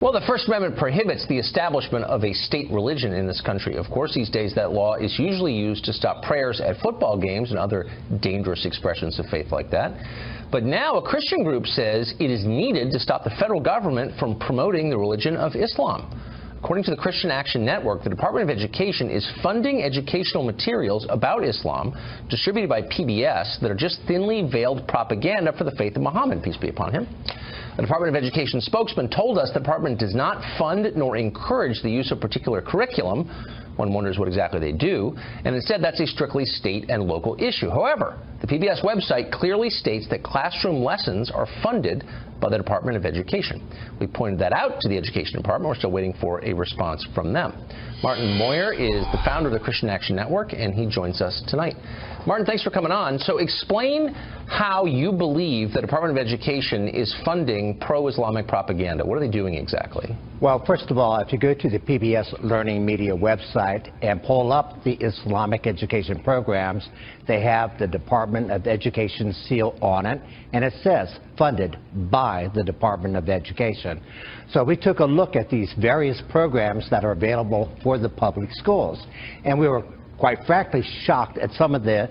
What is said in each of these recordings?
Well, the First Amendment prohibits the establishment of a state religion in this country. Of course, these days that law is usually used to stop prayers at football games and other dangerous expressions of faith like that. But now a Christian group says it is needed to stop the federal government from promoting the religion of Islam. According to the Christian Action Network, the Department of Education is funding educational materials about Islam distributed by PBS that are just thinly veiled propaganda for the faith of Muhammad, peace be upon him. The Department of Education spokesman told us the department does not fund nor encourage the use of particular curriculum. One wonders what exactly they do, and instead that's a strictly state and local issue. However, the PBS website clearly states that classroom lessons are funded by the Department of Education. We pointed that out to the Education Department. We're still waiting for a response from them. Martin Moyer is the founder of the Christian Action Network, and he joins us tonight. Martin, thanks for coming on. So explain how you believe the Department of Education is funding pro-Islamic propaganda. What are they doing exactly? Well, first of all, if you go to the PBS Learning Media website and pull up the Islamic education programs, they have the Department of Education seal on it, and it says funded by the Department of Education. So we took a look at these various programs that are available for the public schools, and we were quite frankly shocked at some of the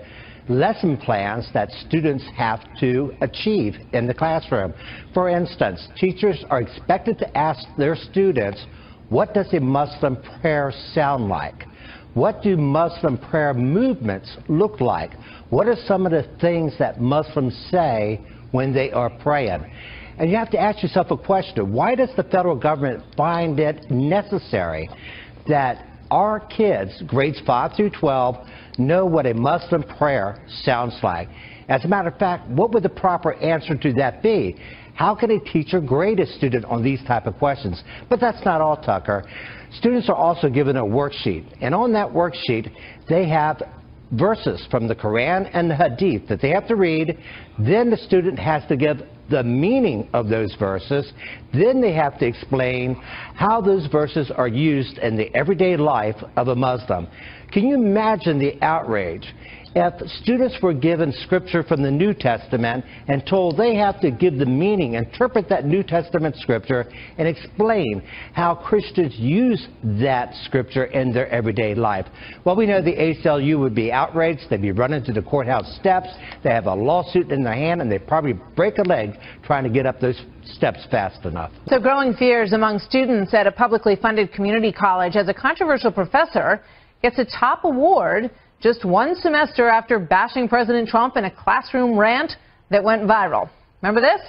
lesson plans that students have to achieve in the classroom. For instance, teachers are expected to ask their students, what does a Muslim prayer sound like? What do Muslim prayer movements look like? What are some of the things that Muslims say when they are praying? And you have to ask yourself a question. Why does the federal government find it necessary that our kids, grades 5 through 12, know what a Muslim prayer sounds like? As a matter of fact, what would the proper answer to that be? How can a teacher grade a student on these type of questions? But that's not all, Tucker. Students are also given a worksheet, and on that worksheet, they have verses from the Quran and the Hadith that they have to read. Then the student has to give the meaning of those verses. Then they have to explain how those verses are used in the everyday life of a Muslim. Can you imagine the outrage if students were given scripture from the New Testament and told they have to give the meaning, interpret that New Testament scripture, and explain how Christians use that scripture in their everyday life? Well, we know the ACLU would be outraged. They'd be running to the courthouse steps. They have a lawsuit in their hand, and they'd probably break a leg trying to get up those steps fast enough. So growing fears among students at a publicly funded community college as a controversial professor gets a top award just one semester after bashing President Trump in a classroom rant that went viral. Remember this?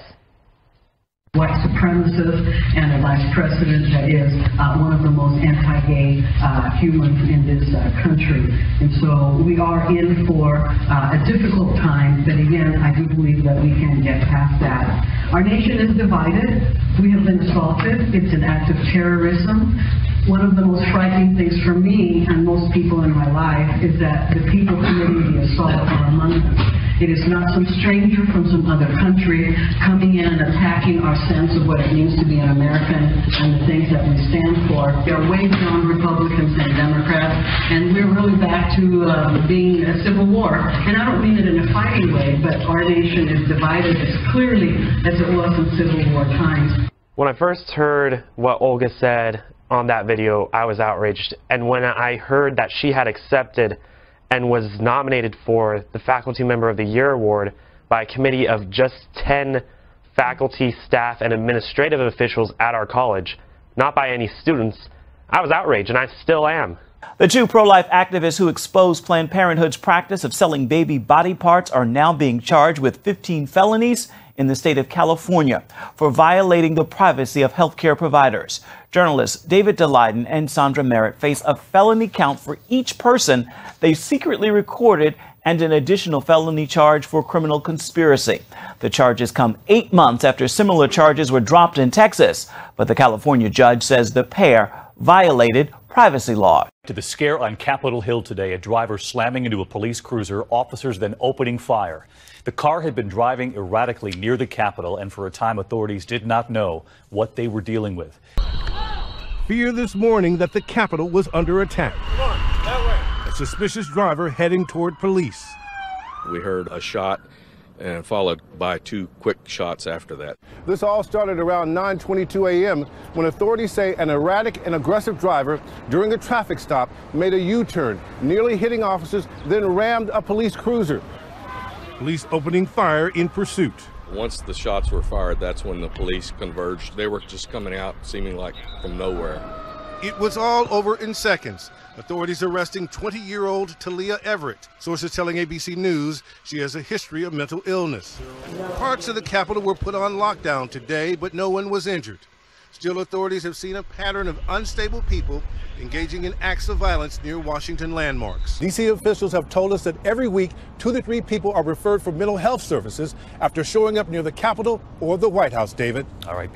White supremacist and a vice president that is one of the most anti-gay humans in this country. And so we are in for a difficult time, but again, I do believe that we can get past that. Our nation is divided. We have been assaulted. It's an act of terrorism. One of the most frightening things for me and most people in my life is that the people committing the assault are among us. It is not some stranger from some other country coming in and attacking our sense of what it means to be an American and the things that we stand for. We are way beyond Republicans and Democrats, and we're really back to being a civil war. And I don't mean it in a fighting way, but our nation is divided as clearly as it was in Civil War times. When I first heard what Olga said on that video, I was outraged. And when I heard that she had accepted and was nominated for the Faculty Member of the Year award by a committee of just 10 faculty, staff, and administrative officials at our college, not by any students, I was outraged, and I still am. The two pro-life activists who exposed Planned Parenthood's practice of selling baby body parts are now being charged with 15 felonies in the state of California for violating the privacy of healthcare providers. Journalists David DeLayden and Sandra Merritt face a felony count for each person they secretly recorded and an additional felony charge for criminal conspiracy. The charges come 8 months after similar charges were dropped in Texas, but the California judge says the pair violated privacy law. To the scare on Capitol Hill today, a driver slamming into a police cruiser, officers then opening fire. The car had been driving erratically near the Capitol, and for a time authorities did not know what they were dealing with. Fear this morning that the Capitol was under attack. Come on, that way. A suspicious driver heading toward police. We heard a shot and followed by 2 quick shots after that. This all started around 9:22 a.m. when authorities say an erratic and aggressive driver during a traffic stop made a U-turn, nearly hitting officers, then rammed a police cruiser. Police opening fire in pursuit. Once the shots were fired, that's when the police converged. They were just coming out, seeming like from nowhere. It was all over in seconds. Authorities arresting 20-year-old Talia Everett. Sources telling ABC News she has a history of mental illness. Parts of the Capitol were put on lockdown today, but no one was injured. Still, authorities have seen a pattern of unstable people engaging in acts of violence near Washington landmarks. D.C. officials have told us that every week, 2 to 3 people are referred for mental health services after showing up near the Capitol or the White House, David. All right.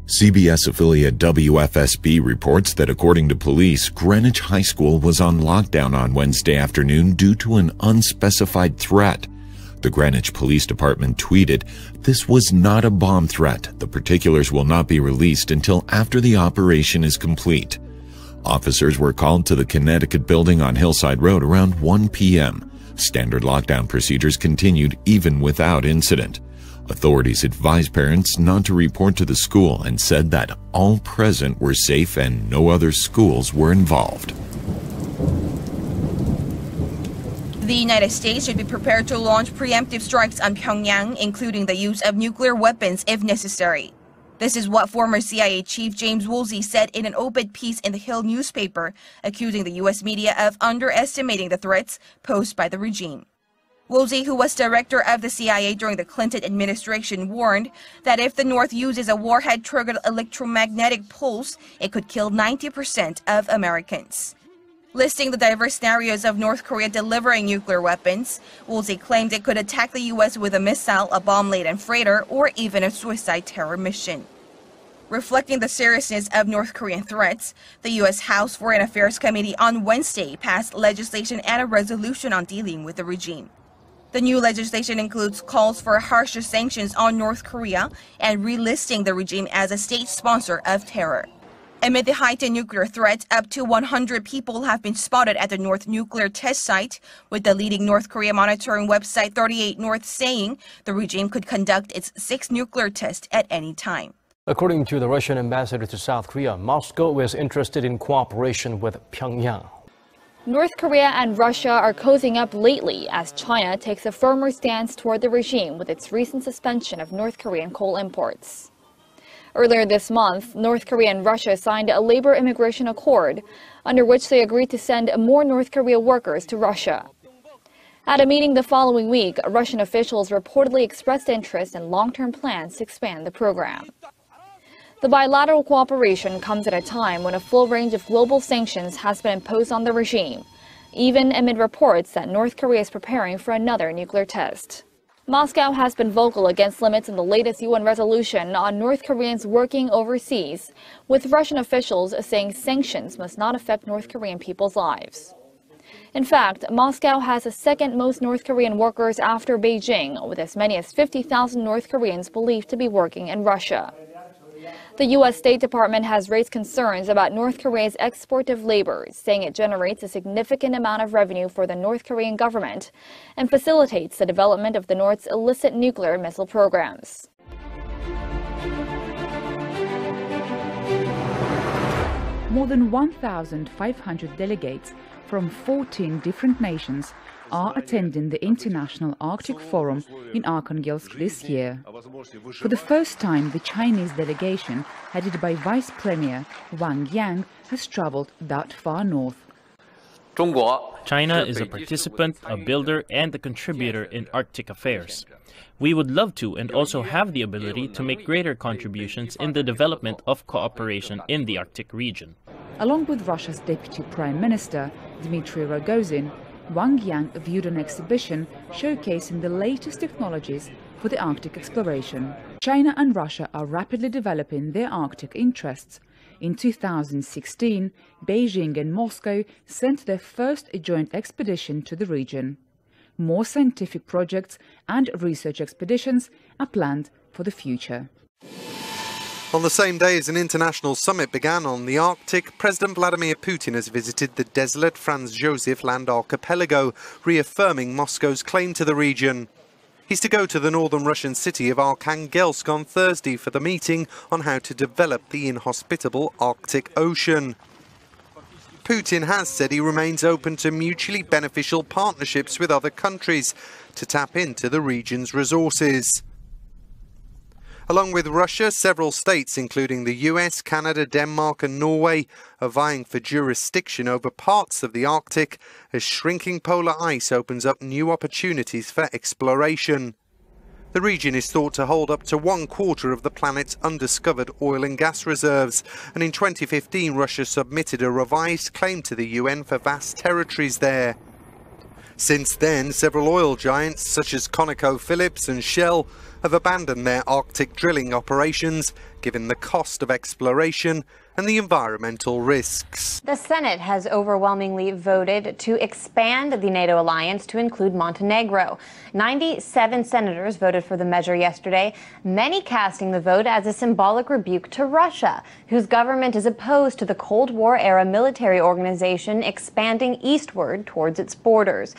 CBS affiliate WFSB reports that according to police, Greenwich High School was on lockdown on Wednesday afternoon due to an unspecified threat. The Greenwich Police Department tweeted, "This was not a bomb threat. The particulars will not be released until after the operation is complete." Officers were called to the Connecticut building on Hillside Road around 1 p.m. Standard lockdown procedures continued even without incident. Authorities advised parents not to report to the school and said that all present were safe and no other schools were involved. The United States should be prepared to launch preemptive strikes on Pyongyang, including the use of nuclear weapons if necessary. This is what former CIA Chief James Woolsey said in an op-ed piece in the Hill newspaper, accusing the U.S. media of underestimating the threats posed by the regime. Woolsey, who was director of the CIA during the Clinton administration, warned that if the North uses a warhead-triggered electromagnetic pulse, it could kill 90% of Americans. Listing the diverse scenarios of North Korea delivering nuclear weapons, Woolsey claimed it could attack the U.S. with a missile, a bomb-laden freighter, or even a suicide terror mission. Reflecting the seriousness of North Korean threats, the U.S. House Foreign Affairs Committee on Wednesday passed legislation and a resolution on dealing with the regime. The new legislation includes calls for harsher sanctions on North Korea and relisting the regime as a state sponsor of terror. Amid the heightened nuclear threat, up to 100 people have been spotted at the North nuclear test site, with the leading North Korea monitoring website 38 North saying the regime could conduct its 6th nuclear test at any time. According to the Russian ambassador to South Korea, Moscow is interested in cooperation with Pyongyang. North Korea and Russia are cozying up lately as China takes a firmer stance toward the regime with its recent suspension of North Korean coal imports. Earlier this month, North Korea and Russia signed a labor immigration accord, under which they agreed to send more North Korea workers to Russia. At a meeting the following week, Russian officials reportedly expressed interest in long-term plans to expand the program. The bilateral cooperation comes at a time when a full range of global sanctions has been imposed on the regime, even amid reports that North Korea is preparing for another nuclear test. Moscow has been vocal against limits in the latest UN resolution on North Koreans working overseas, with Russian officials saying sanctions must not affect North Korean people's lives. In fact, Moscow has the second most North Korean workers after Beijing, with as many as 50,000 North Koreans believed to be working in Russia. The U.S. State Department has raised concerns about North Korea's export of labor, saying it generates a significant amount of revenue for the North Korean government and facilitates the development of the North's illicit nuclear missile programs. More than 1,500 delegates from 14 different nations are attending the International Arctic Forum in Arkhangelsk this year. For the first time, the Chinese delegation, headed by Vice Premier Wang Yang, has traveled that far north. China is a participant, a builder, and a contributor in Arctic affairs. We would love to and also have the ability to make greater contributions in the development of cooperation in the Arctic region. Along with Russia's Deputy Prime Minister, Dmitry Rogozin, Wang Yang viewed an exhibition showcasing the latest technologies for the Arctic exploration. China and Russia are rapidly developing their Arctic interests. In 2016, Beijing and Moscow sent their first joint expedition to the region. More scientific projects and research expeditions are planned for the future. On the same day as an international summit began on the Arctic, President Vladimir Putin has visited the desolate Franz Josef Land archipelago, reaffirming Moscow's claim to the region. He's to go to the northern Russian city of Arkhangelsk on Thursday for the meeting on how to develop the inhospitable Arctic Ocean. Putin has said he remains open to mutually beneficial partnerships with other countries to tap into the region's resources. Along with Russia, several states, including the US, Canada, Denmark and Norway, are vying for jurisdiction over parts of the Arctic as shrinking polar ice opens up new opportunities for exploration. The region is thought to hold up to 1/4 of the planet's undiscovered oil and gas reserves, and in 2015 Russia submitted a revised claim to the UN for vast territories there. Since then, several oil giants such as ConocoPhillips and Shell have abandoned their Arctic drilling operations, given the cost of exploration and the environmental risks. The Senate has overwhelmingly voted to expand the NATO alliance to include Montenegro. 97 senators voted for the measure yesterday, many casting the vote as a symbolic rebuke to Russia, whose government is opposed to the Cold War-era military organization expanding eastward towards its borders.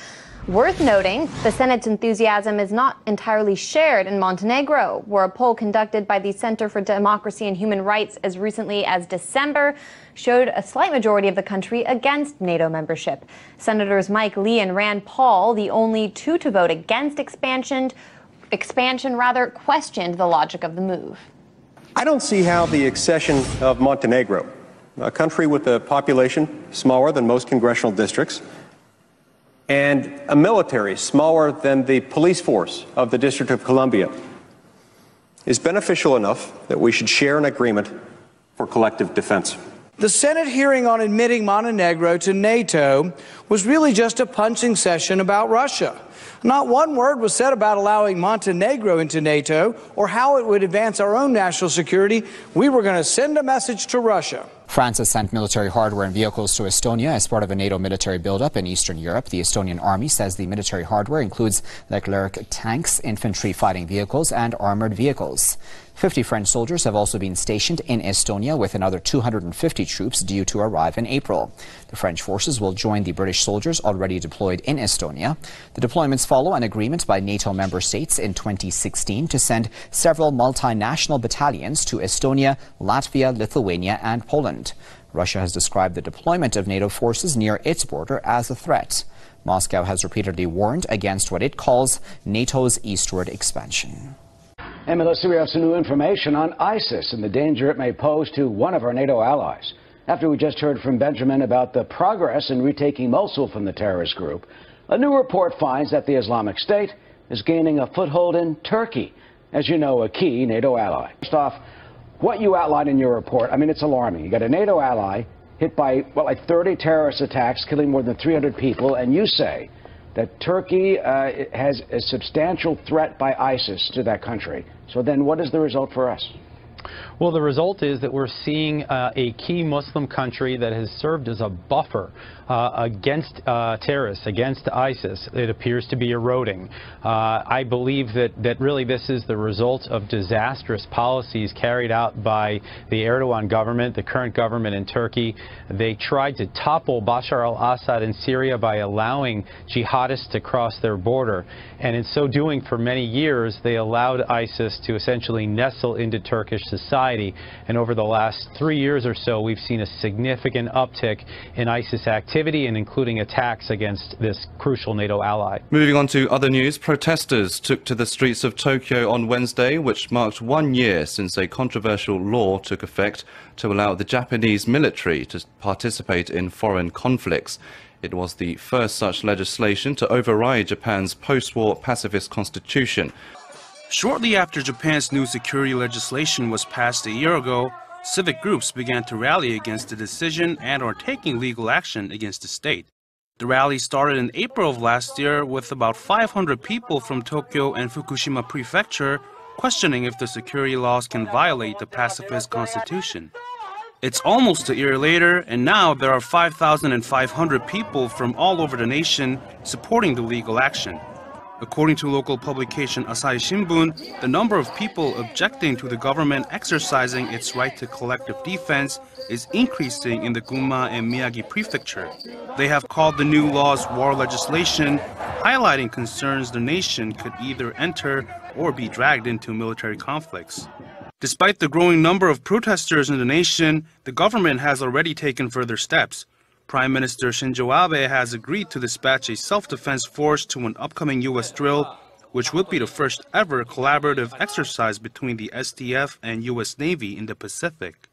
Worth noting, the Senate's enthusiasm is not entirely shared in Montenegro, where a poll conducted by the Center for Democracy and Human Rights as recently as December showed a slight majority of the country against NATO membership. Senators Mike Lee and Rand Paul, the only two to vote against expansion, questioned the logic of the move. I don't see how the accession of Montenegro, a country with a population smaller than most congressional districts, and a military smaller than the police force of the District of Columbia, is beneficial enough that we should share an agreement for collective defense. The Senate hearing on admitting Montenegro to NATO was really just a punching session about Russia. Not one word was said about allowing Montenegro into NATO or how it would advance our own national security. We were going to send a message to Russia. France has sent military hardware and vehicles to Estonia as part of a NATO military buildup in Eastern Europe. The Estonian army says the military hardware includes Leclerc tanks, infantry fighting vehicles and armored vehicles. 50 French soldiers have also been stationed in Estonia, with another 250 troops due to arrive in April. The French forces will join the British soldiers already deployed in Estonia. The deployments follow an agreement by NATO member states in 2016 to send several multinational battalions to Estonia, Latvia, Lithuania and Poland. Russia has described the deployment of NATO forces near its border as a threat. Moscow has repeatedly warned against what it calls NATO's eastward expansion. And Melissa, we have some new information on ISIS and the danger it may pose to one of our NATO allies. After we just heard from Benjamin about the progress in retaking Mosul from the terrorist group, a new report finds that the Islamic State is gaining a foothold in Turkey, as you know, a key NATO ally. First off, what you outlined in your report, I mean, it's alarming. You got a NATO ally hit by, well, like 30 terrorist attacks, killing more than 300 people, and you say that Turkey has a substantial threat by ISIS to that country. So then what is the result for us? Well, the result is that we're seeing a key Muslim country that has served as a buffer against terrorists, against ISIS. It appears to be eroding. I believe that really this is the result of disastrous policies carried out by the Erdogan government, the current government in Turkey. They tried to topple Bashar al-Assad in Syria by allowing jihadists to cross their border. And in so doing, for many years, they allowed ISIS to essentially nestle into Turkish society. And over the last 3 years or so, we've seen a significant uptick in ISIS activity, and including attacks against this crucial NATO ally. Moving on to other news, protesters took to the streets of Tokyo on Wednesday, which marked 1 year since a controversial law took effect to allow the Japanese military to participate in foreign conflicts. It was the first such legislation to override Japan's post-war pacifist constitution. Shortly after Japan's new security legislation was passed a year ago, civic groups began to rally against the decision and are taking legal action against the state. The rally started in April of last year with about 500 people from Tokyo and Fukushima Prefecture questioning if the security laws can violate the pacifist constitution. It's almost a year later, and now there are 5,500 people from all over the nation supporting the legal action. According to local publication Asahi Shimbun, the number of people objecting to the government exercising its right to collective defense is increasing in the Gunma and Miyagi prefecture. They have called the new laws war legislation, highlighting concerns the nation could either enter or be dragged into military conflicts. Despite the growing number of protesters in the nation, the government has already taken further steps. Prime Minister Shinzo Abe has agreed to dispatch a self-defense force to an upcoming U.S. drill, which would be the first ever collaborative exercise between the SDF and U.S. Navy in the Pacific.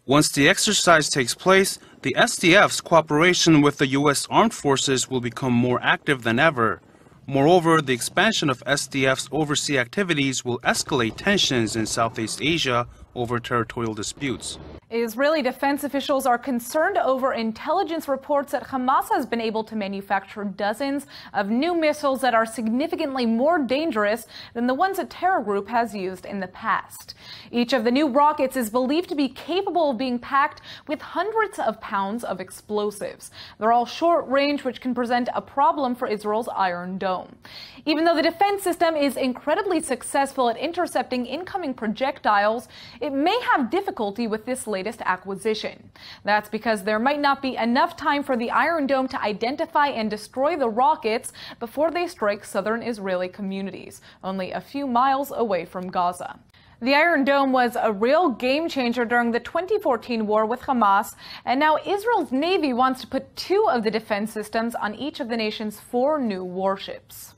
Once the exercise takes place, the SDF's cooperation with the U.S. Armed Forces will become more active than ever. Moreover, the expansion of SDF's overseas activities will escalate tensions in Southeast Asia over territorial disputes. Israeli defense officials are concerned over intelligence reports that Hamas has been able to manufacture dozens of new missiles that are significantly more dangerous than the ones a terror group has used in the past. Each of the new rockets is believed to be capable of being packed with hundreds of pounds of explosives. They're all short range, which can present a problem for Israel's Iron Dome. Even though the defense system is incredibly successful at intercepting incoming projectiles, it may have difficulty with this latest acquisition. That's because there might not be enough time for the Iron Dome to identify and destroy the rockets before they strike southern Israeli communities, only a few miles away from Gaza. The Iron Dome was a real game changer during the 2014 war with Hamas, and now Israel's Navy wants to put 2 of the defense systems on each of the nation's 4 new warships.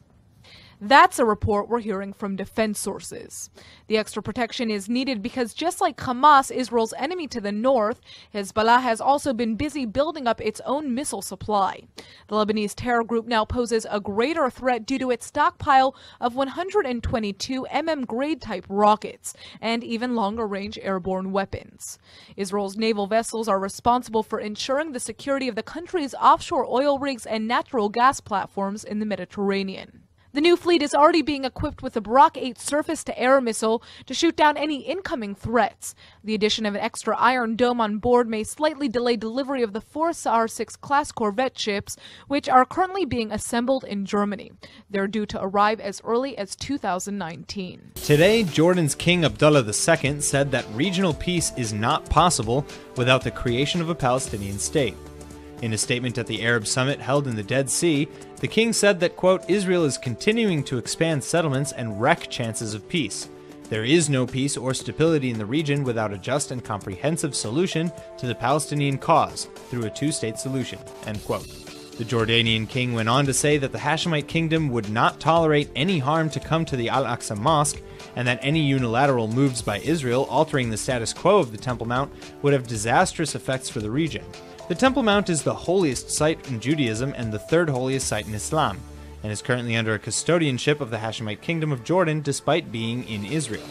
That's a report we're hearing from defense sources. The extra protection is needed because just like Hamas, Israel's enemy to the north, Hezbollah has also been busy building up its own missile supply. The Lebanese terror group now poses a greater threat due to its stockpile of 122 grade type rockets and even longer range airborne weapons. Israel's naval vessels are responsible for ensuring the security of the country's offshore oil rigs and natural gas platforms in the Mediterranean. The new fleet is already being equipped with a Barak 8 surface-to-air missile to shoot down any incoming threats. The addition of an extra Iron Dome on board may slightly delay delivery of the 4 Sa'ar-6 class corvette ships, which are currently being assembled in Germany. They're due to arrive as early as 2019. Today, Jordan's King Abdullah II said that regional peace is not possible without the creation of a Palestinian state. In a statement at the Arab summit held in the Dead Sea, the king said that, quote, Israel is continuing to expand settlements and wreck chances of peace. There is no peace or stability in the region without a just and comprehensive solution to the Palestinian cause through a 2-state solution, end quote. The Jordanian king went on to say that the Hashemite kingdom would not tolerate any harm to come to the Al-Aqsa Mosque, and that any unilateral moves by Israel altering the status quo of the Temple Mount would have disastrous effects for the region. The Temple Mount is the holiest site in Judaism and the 3rd holiest site in Islam, and is currently under a custodianship of the Hashemite Kingdom of Jordan despite being in Israel.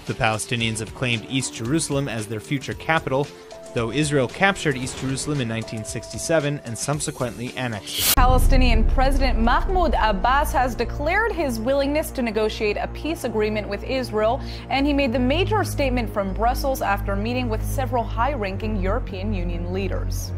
The Palestinians have claimed East Jerusalem as their future capital, though Israel captured East Jerusalem in 1967 and subsequently annexed it. Palestinian President Mahmoud Abbas has declared his willingness to negotiate a peace agreement with Israel, and he made the major statement from Brussels after meeting with several high-ranking European Union leaders.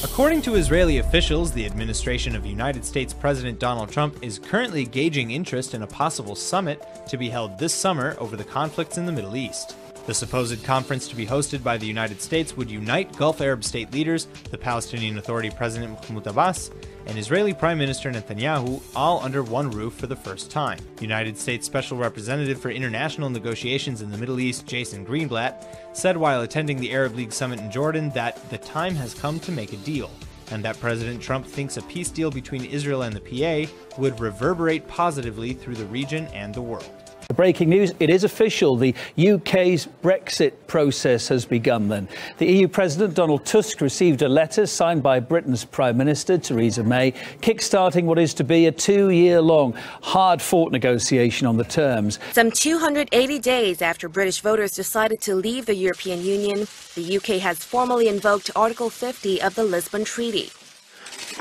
According to Israeli officials, the administration of United States President Donald Trump is currently gauging interest in a possible summit to be held this summer over the conflicts in the Middle East. The supposed conference to be hosted by the United States would unite Gulf Arab state leaders, the Palestinian Authority President Mahmoud Abbas, and Israeli Prime Minister Netanyahu, all under one roof for the first time. United States Special Representative for International Negotiations in the Middle East, Jason Greenblatt, said while attending the Arab League summit in Jordan that the time has come to make a deal, and that President Trump thinks a peace deal between Israel and the PA would reverberate positively through the region and the world. Breaking news, it is official. The UK's Brexit process has begun then. The EU President Donald Tusk received a letter signed by Britain's Prime Minister Theresa May, kick-starting what is to be a 2-year-long, hard-fought negotiation on the terms. Some 280 days after British voters decided to leave the European Union, the UK has formally invoked Article 50 of the Lisbon Treaty.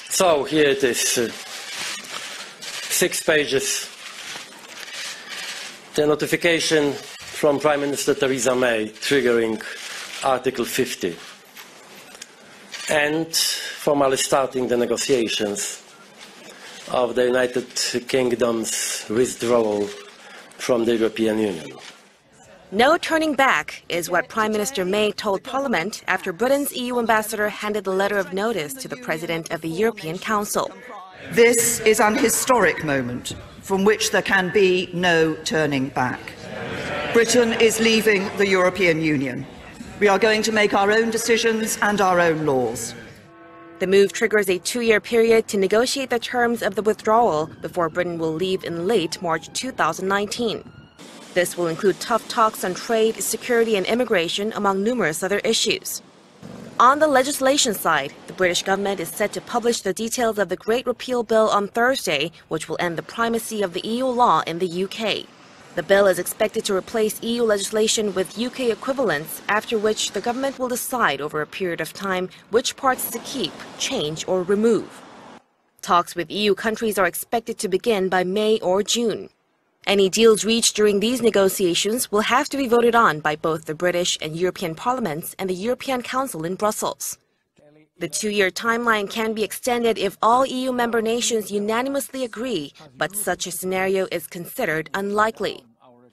So here it is, 6 pages. The notification from Prime Minister Theresa May triggering Article 50 and formally starting the negotiations. of the United Kingdom's withdrawal from the European Union. No turning back is what Prime Minister May told Parliament after Britain's EU ambassador handed the letter of notice to the President of the European Council. This is an historic moment from which there can be no turning back. Britain is leaving the European Union. We are going to make our own decisions and our own laws. The move triggers a 2-year period to negotiate the terms of the withdrawal before Britain will leave in late March 2019. This will include tough talks on trade, security and immigration, among numerous other issues. On the legislation side, the British government is set to publish the details of the Great Repeal Bill on Thursday, which will end the primacy of the EU law in the UK. The bill is expected to replace EU legislation with UK equivalents, after which the government will decide over a period of time which parts to keep, change or remove. Talks with EU countries are expected to begin by May or June. Any deals reached during these negotiations will have to be voted on by both the British and European parliaments and the European Council in Brussels. The 2-year timeline can be extended if all EU member nations unanimously agree, but such a scenario is considered unlikely.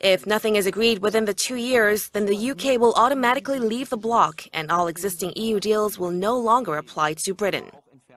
If nothing is agreed within the 2 years, then the UK will automatically leave the bloc and all existing EU deals will no longer apply to Britain.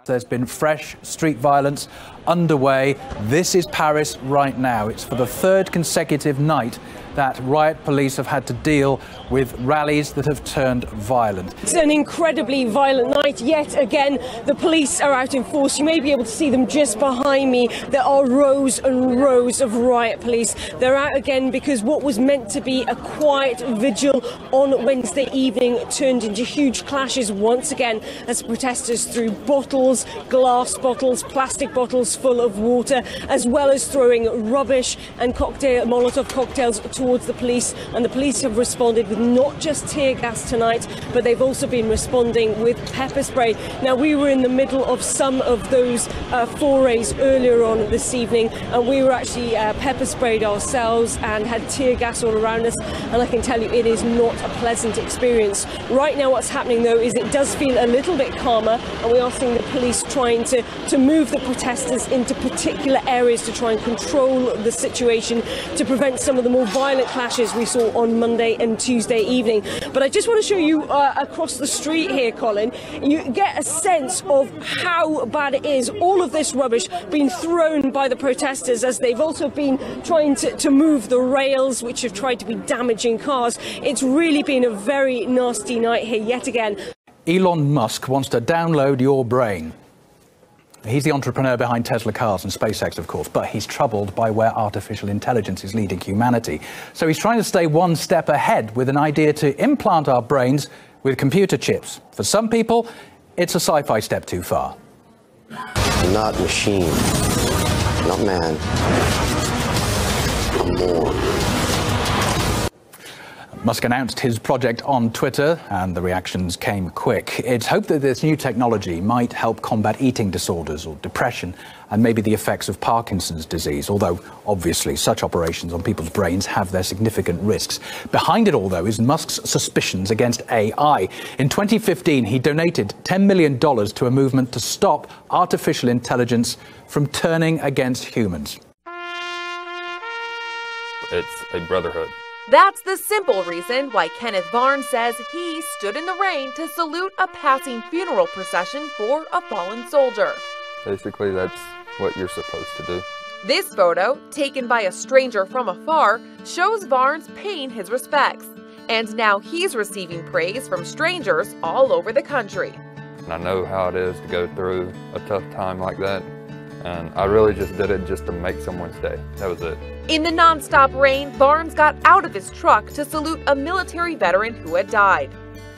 There's been fresh street violence underway. This is Paris right now. It's for the 3rd consecutive night that riot police have had to deal with rallies that have turned violent. It's an incredibly violent night yet again. The police are out in force. You may be able to see them just behind me. There are rows and rows of riot police. They're out again because what was meant to be a quiet vigil on Wednesday evening turned into huge clashes once again as protesters threw bottles, glass bottles, plastic bottles full of water, as well as throwing rubbish and Molotov cocktails towards the police. And the police have responded with not just tear gas tonight, but they've also been responding with pepper spray. Now, we were in the middle of some of those forays earlier on this evening, and we were actually pepper sprayed ourselves and had tear gas all around us, and I can tell you it is not a pleasant experience. Right now what's happening though is it does feel a little bit calmer, and we are seeing the police trying to move the protesters into particular areas to try and control the situation to prevent some of the more violent clashes we saw on Monday and Tuesday evening. But I just want to show you across the street here, Colin. You get a sense of how bad it is. All of this rubbish being thrown by the protesters as they've also been trying to move the rails which have tried to be damaging cars. It's really been a very nasty night here yet again. Elon Musk wants to download your brain. He's the entrepreneur behind Tesla cars and SpaceX, of course, but he's troubled by where artificial intelligence is leading humanity. So he's trying to stay one step ahead with an idea to implant our brains with computer chips. For some people, it's a sci-fi step too far. Not machine, not man, I'm more. Musk announced his project on Twitter, and the reactions came quick. It's hoped that this new technology might help combat eating disorders or depression and maybe the effects of Parkinson's disease, although obviously such operations on people's brains have their significant risks. Behind it all, though, is Musk's suspicions against AI. In 2015, he donated $10 million to a movement to stop artificial intelligence from turning against humans. It's a brotherhood. That's the simple reason why Kenneth Barnes says he stood in the rain to salute a passing funeral procession for a fallen soldier. Basically, that's what you're supposed to do. This photo, taken by a stranger from afar, shows Barnes paying his respects. And now he's receiving praise from strangers all over the country. And I know how it is to go through a tough time like that. And I really just did it just to make someone's day. That was it. In the non-stop rain, Barnes got out of his truck to salute a military veteran who had died.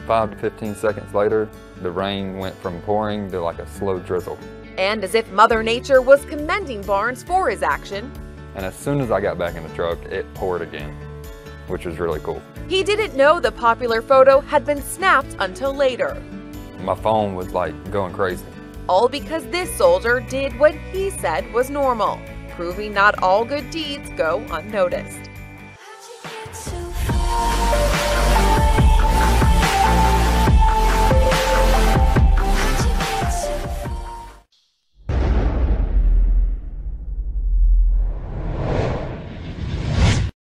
5 to 15 seconds later, the rain went from pouring to like a slow drizzle. And as if Mother Nature was commending Barnes for his action. And as soon as I got back in the truck, it poured again, which was really cool. He didn't know the popular photo had been snapped until later. My phone was like going crazy. All because this soldier did what he said was normal, proving not all good deeds go unnoticed.